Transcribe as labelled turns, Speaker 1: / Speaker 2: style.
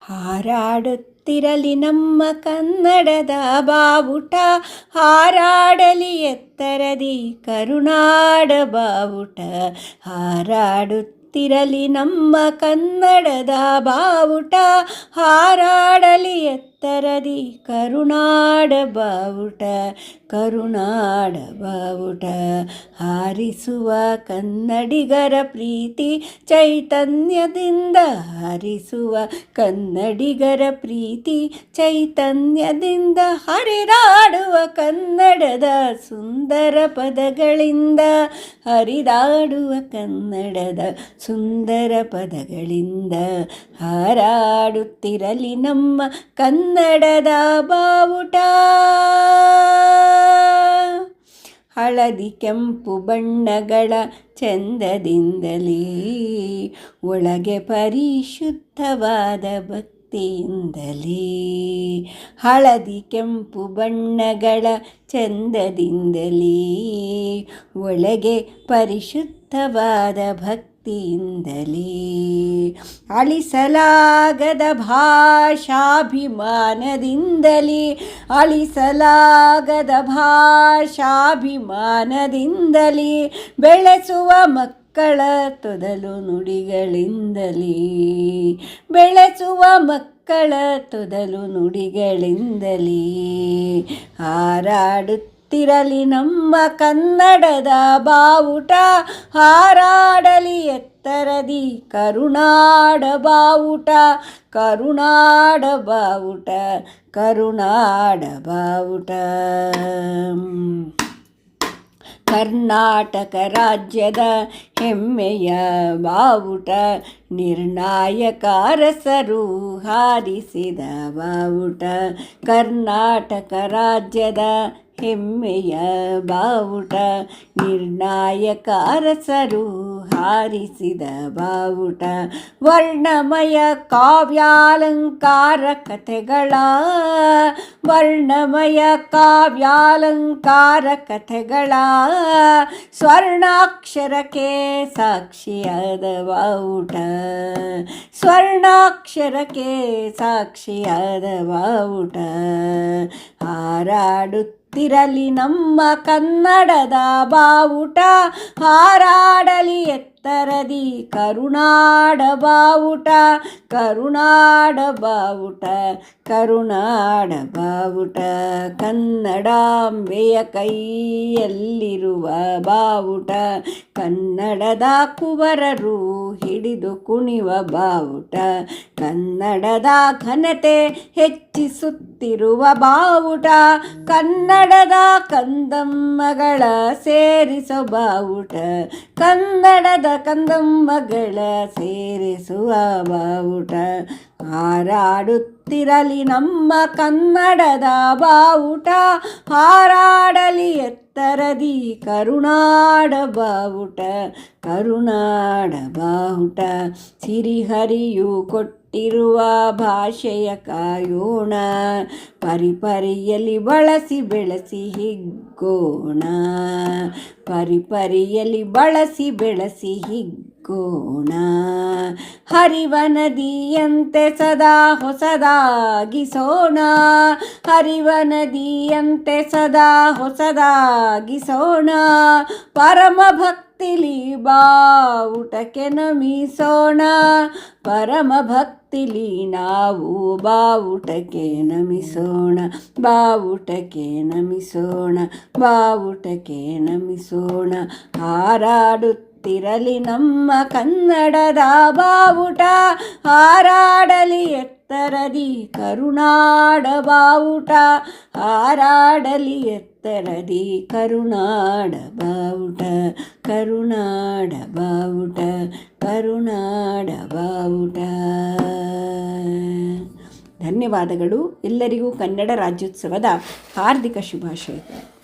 Speaker 1: ಹಾರಾಡುತ್ತಿರಲಿ ನಮ್ಮ ಕನ್ನಡದ ಬಾವುಟ, ಹಾರಾಡಲಿ ಎತ್ತರದಿ ಕರುನಾಡ ಬಾವುಟ. ಹಾರಾಡುತ್ತಿರಲಿ ನಮ್ಮ ಕನ್ನಡದ ಬಾವುಟ, ಹಾರಾಡಲಿ ಎತ್ತರದಿ ಕರುನಾಡ ಬಾವುಟ. ಕರುನಾಡ ಬಾವುಟ ಹಾರಿಸುವ ಕನ್ನಡಿಗರ ಪ್ರೀತಿ ಚೈತನ್ಯದಿಂದ, ಹಾರಿಸುವ ಕನ್ನಡಿಗರ ಪ್ರೀತಿ ಚೈತನ್ಯದಿಂದ, ಹರಿದಾಡುವ ಕನ್ನಡದ ಸುಂದರ ಪದಗಳಿಂದ, ಹರಿದಾಡುವ ಕನ್ನಡದ ಸುಂದರ ಪದಗಳಿಂದ. ಹಾರಾಡುತ್ತಿರಲಿ ನಮ್ಮ ಕನ್ನಡದ ಬಾವುಟ. ಹಳದಿ ಕೆಂಪು ಬಣ್ಣಗಳ ಚಂದದಿಂದಲೇ, ಒಳಗೆ ಪರಿಶುದ್ಧವಾದ ಭಕ್ತಿಯಿಂದಲೇ. ಹಳದಿ ಕೆಂಪು ಬಣ್ಣಗಳ ಚಂದದಿಂದಲೇ, ಒಳಗೆ ಪರಿಶುದ್ಧವಾದ ಭಕ್ತಿಯಿಂದಲೇ. ಅಳಿಸಲಾಗದ ಭಾಷಾಭಿಮಾನದಿಂದಲೇ, ಅಳಿಸಲಾಗದ ಭಾಷಾಭಿಮಾನದಿಂದಲೇ, ಬೆಳೆಸುವ ಮಕ್ಕಳ ತೊದಲು ನುಡಿಗಳಿಂದಲೇ, ಬೆಳೆಸುವ ಮಕ್ಕಳ ತೊದಲು ನುಡಿಗಳಿಂದಲೇ. ಹಾರಾಡುತ್ತಿರಲಿ ನಮ್ಮ ಕನ್ನಡದ ಬಾವುಟ, ಹಾರಾಡಲಿ ಎತ್ತರದಿ ಕರುನಾಡ ಬಾವುಟ. ಕರುನಾಡ ಬಾವುಟ, ಕರುನಾಡ ಬಾವುಟ. ಕರ್ನಾಟಕ ರಾಜ್ಯದ ಹೆಮ್ಮೆಯ ಬಾವುಟ, ನಿರ್ಣಾಯಕ ಅರಸರು ಹಾರಿಸಿದ ಬಾವುಟ. ಕರ್ನಾಟಕ ರಾಜ್ಯದ ಹೆಮ್ಮೆಯ ಬಾವುಟ, ನಿರ್ಣಾಯಕ ಅರಸರು ಹಾರಿಸಿದ ಬಾವುಟ. ವರ್ಣಮಯ ಕಾವ್ಯಾಲಂಕಾರ ಕಥೆಗಳ, ವರ್ಣಮಯ ಕಾವ್ಯಾಲಂಕಾರ ಕಥೆಗಳ, ಸ್ವರ್ಣಾಕ್ಷರಕ್ಕೆ ಸಾಕ್ಷಿಯಾದ ಬಾವುಟ. ಸ್ವರ್ಣಾಕ್ಷರಕ್ಕೆ ಸಾಕ್ಷಿಯಾದ ಬಾವುಟ. ಹಾರಾಡುತ್ತಿರಲಿ ನಮ್ಮ ಕನ್ನಡದ ಬಾವುಟ, ಹಾರಾಡಲಿ ಎತ್ತರದಿ ಕರುನಾಡ ಬಾವುಟ. ಕರುನಾಡ ಬಾವುಟ, ಕರುನಾಡ ಬಾವುಟ. ಕನ್ನಡಾಂಬೆಯ ಕೈಯಲ್ಲಿರುವ ಬಾವುಟ, ಕನ್ನಡದ ಕುವರರು ಹಿಡಿದು ಕುಣಿವ ಬಾವುಟ. ಕನ್ನಡದ ಘನತೆ ಹೆಚ್ಚಿಸುತ್ತಿರುವ ಬಾವುಟ, ಕನ್ನಡದ ಕಂದಮ್ಮಗಳ ಸೇರಿಸೋ ಬಾವುಟ. ಕನ್ನಡದ ಕಂದಮ್ಮಗಳ ಸೇರಿಸುವ ಬಾವುಟ. ಹಾರಾಡುತ್ತಿರಲಿ ನಮ್ಮ ಕನ್ನಡದ ಬಾವುಟ, ಹಾರಾಡಲಿ ಎತ್ತರದಿ ಕರುನಾಡ ಬಾವುಟ. ಕರುನಾಡ ಬಾವುಟ. ಸಿರಿಹರಿಯು ಕೊಟ್ಟಿರುವ ಭಾಷೆಯ ಕಾಯೋಣ, ಪರಿಪರಿಯಲ್ಲಿ ಬಳಸಿ ಬೆಳೆಸಿ ಹಿಗ್ಗೋಣ. ಪರಿಪರಿಯಲ್ಲಿ ಬಳಸಿ ಬೆಳೆಸಿ ಹಿಗ್ಗೋಣ. ಹರಿವ ನದಿಯಂತೆ ಸದಾ ಹೊಸದಾಗಿಸೋಣ, ಹರಿವ ನದಿಯಂತೆ ಸದಾ ಹೊಸದಾಗಿಸೋಣ. ಪರಮ ಭಕ್ತಿಲಿ ಬಾವುಟಕ್ಕೆ ನಮಿಸೋಣ, ಪರಮ ಭಕ್ತಿಲಿ ನಾವು ಬಾವುಟಕ್ಕೆ ನಮಿಸೋಣ. ಬಾವುಟಕ್ಕೆ ನಮಿಸೋಣ, ಬಾವುಟಕ್ಕೆ ನಮಿಸೋಣ. ಹಾರಾಡುತ್ತಿರಲಿ ನಮ್ಮ ಕನ್ನಡದ ಬಾವುಟ, ಹಾರಾಡಲಿ ಎತ್ತರದಿ ಕರುನಾಡ ಬಾವುಟ. ಹಾರಾಡಲಿ ಎತ್ತರದಿ ಕರುನಾಡ ಬಾವುಟ. ಕರುನಾಡ ಬಾವುಟ, ಕರುನಾಡ ಬಾವುಟ. ಧನ್ಯವಾದಗಳು. ಎಲ್ಲರಿಗೂ ಕನ್ನಡ ರಾಜ್ಯೋತ್ಸವದ ಹಾರ್ದಿಕ ಶುಭಾಶಯಗಳು.